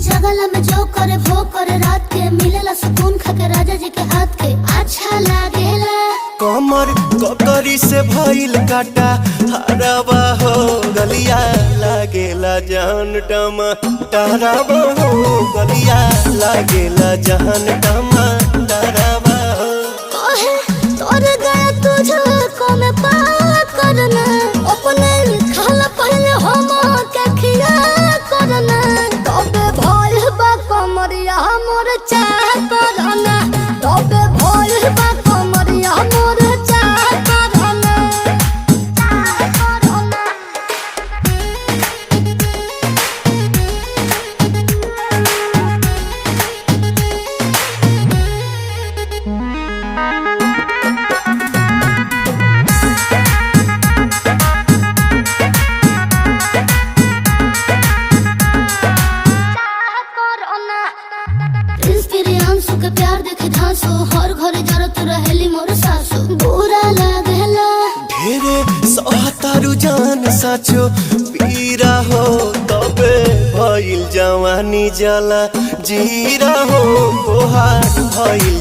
जगला में जो करे वो करे रात के मिलेला सुकून खाके राजा जी के हाथ के अच्छा लागेला। कमर ककरी से भइल काटा हराबा हो गलिया लागेला जान टमा डराबा हो गलिया लागेला जान टमा डराबा हो। कहे तोर गया तुझको मैं पार करना अपने खाला पहले हम के खिया करना तबे भइल बा कमरिया मोर चाह करना तबे भइल बा कमरिया मोर चाह करना चाह करना। प्रियांशु के प्यार देखे धांसो हर घरे जरत रहेली मोर सासु बुरा लागेला। ढेरे सहतारू जान साचो पीरा हो तबे भइल जवानी जला जीरा हो तोहार भइल